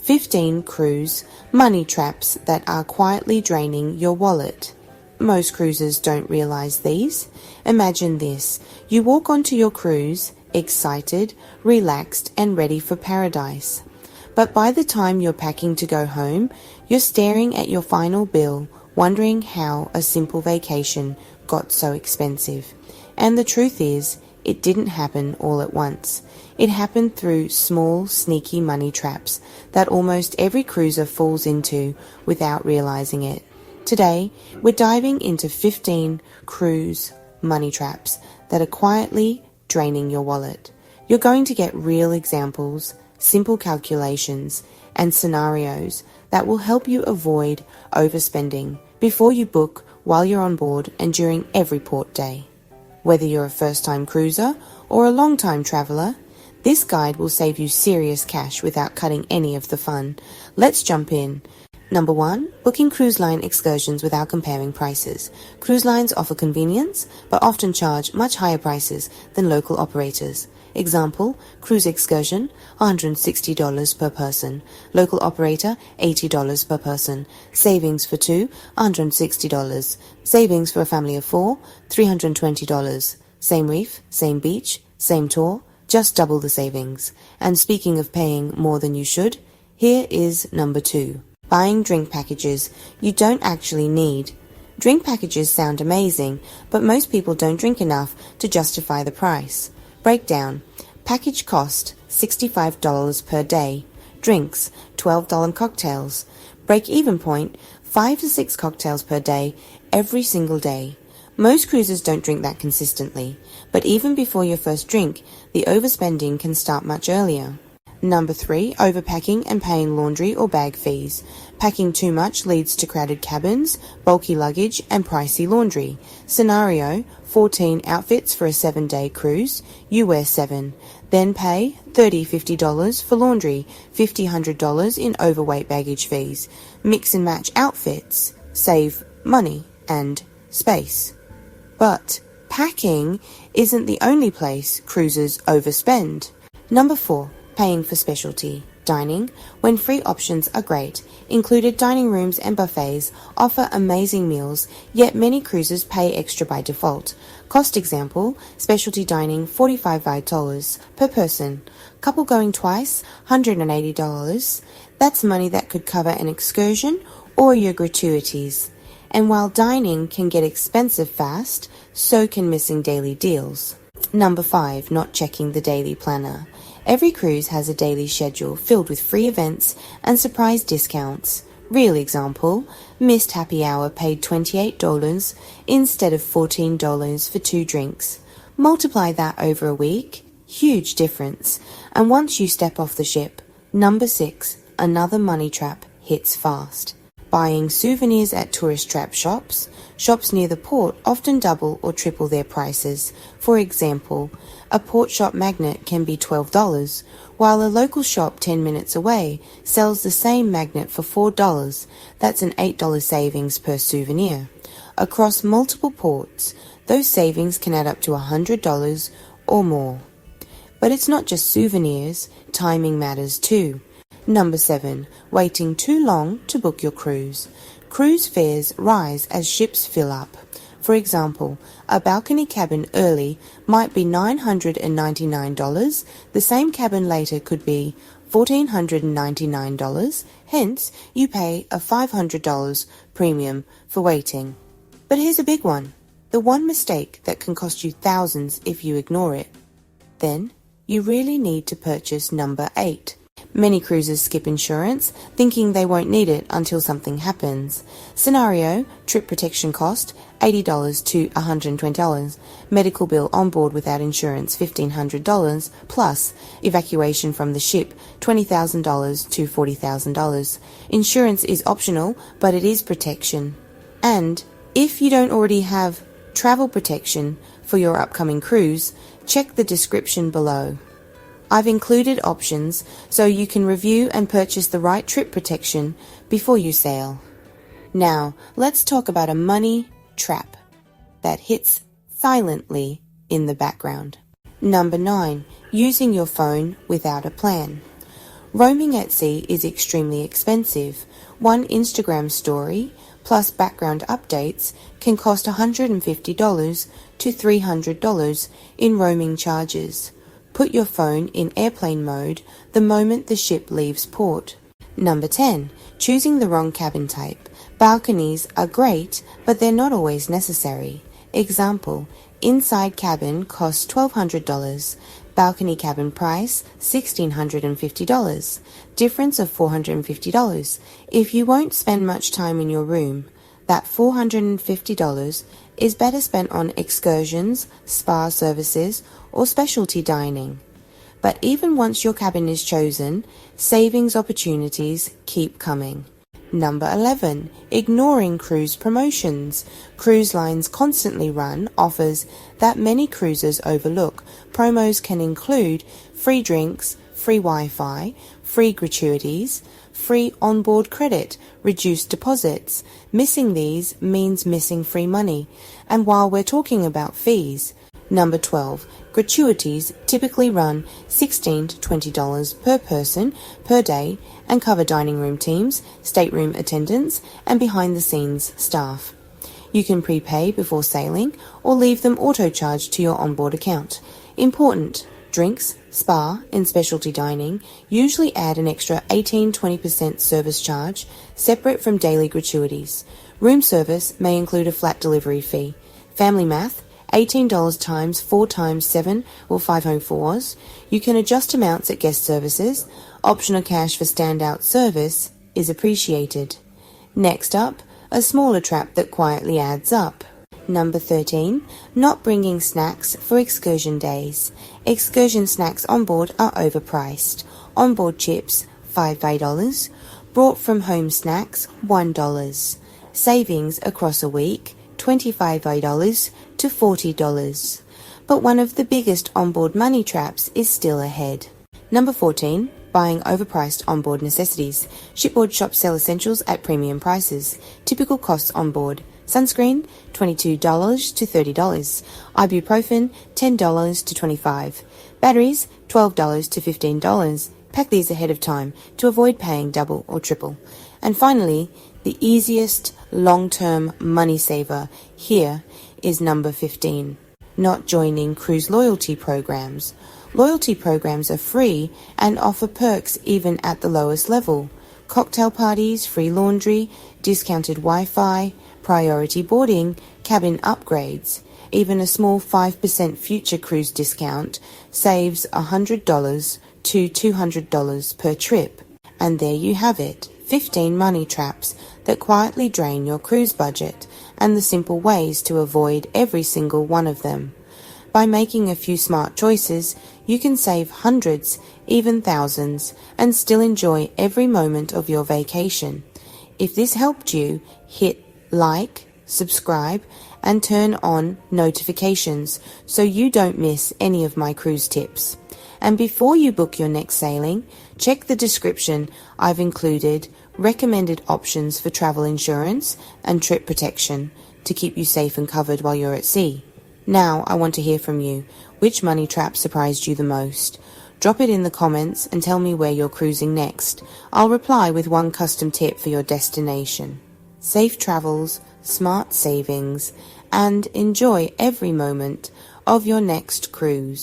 15 cruise money traps that are quietly draining your wallet. Most cruisers don't realize these. Imagine this. You walk onto your cruise, excited, relaxed, and ready for paradise. But by the time you're packing to go home, you're staring at your final bill, wondering how a simple vacation got so expensive. And the truth is, it didn't happen all at once. It happened through small, sneaky money traps that almost every cruiser falls into without realizing it. Today, we're diving into 15 cruise money traps that are quietly draining your wallet. You're going to get real examples, simple calculations, and scenarios that will help you avoid overspending before you book, while you're on board, and during every port day. Whether you're a first-time cruiser or a long-time traveler, this guide will save you serious cash without cutting any of the fun. Let's jump in. Number 1. Booking cruise line excursions without comparing prices. Cruise lines offer convenience, but often charge much higher prices than local operators. Example, cruise excursion, $160 per person. Local operator, $80 per person. Savings for two, $160. Savings for a family of 4, $320. Same reef, same beach, same tour, just double the savings. And speaking of paying more than you should, here is number 2. Buying drink packages you don't actually need. Drink packages sound amazing, but most people don't drink enough to justify the price. Breakdown. Package cost $65 per day. Drinks, $12 cocktails. Break-even point, 5 to 6 cocktails per day, every single day. Most cruisers don't drink that consistently, but even before your first drink, the overspending can start much earlier. Number 3. Overpacking and paying laundry or bag fees. Packing too much leads to crowded cabins, bulky luggage, and pricey laundry. Scenario, 14 outfits for a 7-day cruise. You wear 7. Then pay $30, $50 for laundry, $50, $100 in overweight baggage fees. Mix and match outfits. Save money and space. But packing isn't the only place cruisers overspend. Number 4. Paying for specialty dining, when free options are great. Included dining rooms and buffets offer amazing meals, yet many cruisers pay extra by default. Cost example, specialty dining $45 per person. Couple going twice, $180. That's money that could cover an excursion or your gratuities. And while dining can get expensive fast, so can missing daily deals. Number 5. Not checking the daily planner. Every cruise has a daily schedule filled with free events and surprise discounts. Real example, missed happy hour paid $28 instead of $14 for 2 drinks. Multiply that over a week, huge difference. And once you step off the ship, number 6, another money trap hits fast. Buying souvenirs at tourist trap shops. Shops near the port often double or triple their prices. For example, a port shop magnet can be $12, while a local shop 10 minutes away sells the same magnet for $4. That's an $8 savings per souvenir. Across multiple ports, those savings can add up to $100 or more. But it's not just souvenirs, timing matters too. Number 7. Waiting too long to book your cruise. Cruise fares rise as ships fill up. For example, a balcony cabin early might be $999. The same cabin later could be $1,499. Hence, you pay a $500 premium for waiting. But here's a big one. The one mistake that can cost you thousands if you ignore it. Then, you really need to purchase number 8. Many cruisers skip insurance, thinking they won't need it until something happens. Scenario, trip protection cost, $80 to $120. Medical bill on board without insurance, $1,500, plus evacuation from the ship, $20,000 to $40,000. Insurance is optional, but it is protection. And if you don't already have travel protection for your upcoming cruise, check the description below. I've included options so you can review and purchase the right trip protection before you sail. Now, let's talk about a money trap that hits silently in the background. Number 9. Using your phone without a plan. Roaming at sea is extremely expensive. One Instagram story plus background updates can cost $150 to $300 in roaming charges. Put your phone in airplane mode the moment the ship leaves port. Number 10. Choosing the wrong cabin type. Balconies are great, but they're not always necessary. Example, inside cabin costs $1,200. Balcony cabin price, $1,650. Difference of $450. If you won't spend much time in your room, that $450 is better spent on excursions, spa services, or specialty dining. But even once your cabin is chosen, savings opportunities keep coming. Number 11. Ignoring cruise promotions. Cruise lines constantly run offers that many cruisers overlook. Promos can include free drinks, free Wi-Fi, free gratuities, free onboard credit, reduced deposits. Missing these means missing free money. And while we're talking about fees, Number 12. Gratuities typically run $16 to $20 per person per day and cover dining room teams, stateroom attendants, and behind-the-scenes staff. You can prepay before sailing or leave them auto-charged to your onboard account. Important: drinks, spa, and specialty dining usually add an extra 18-20% service charge separate from daily gratuities. Room service may include a flat delivery fee. Family math: $18 times 4 times 7 or 5 home fours. You can adjust amounts at guest services. Optional cash for standout service is appreciated. Next up, a smaller trap that quietly adds up. Number 13. Not bringing snacks for excursion days. Excursion snacks on board are overpriced. Onboard chips, $5. Brought from home snacks, $1. Savings across a week, $25 to $40. But one of the biggest onboard money traps is still ahead. Number 14. Buying overpriced onboard necessities. Shipboard shops sell essentials at premium prices. Typical costs onboard: sunscreen, $22 to $30. Ibuprofen, $10 to $25. Batteries, $12 to $15. Pack these ahead of time to avoid paying double or triple. And finally, the easiest long-term money saver here is number 15. Not joining cruise loyalty programs. Loyalty programs are free and offer perks even at the lowest level. Cocktail parties, free laundry, discounted Wi-Fi, priority boarding, cabin upgrades. Even a small 5% future cruise discount saves $100 to $200 per trip. And there you have it, 15 money traps that quietly drain your cruise budget and the simple ways to avoid every single one of them. By making a few smart choices, you can save hundreds, even thousands, and still enjoy every moment of your vacation. If this helped you, hit like, subscribe, and turn on notifications so you don't miss any of my cruise tips. And before you book your next sailing, check the description. I've included recommended options for travel insurance and trip protection to keep you safe and covered while you're at sea. Now I want to hear from you. Which money trap surprised you the most? Drop it in the comments and tell me where you're cruising next. I'll reply with one custom tip for your destination. Safe travels, smart savings, and enjoy every moment of your next cruise.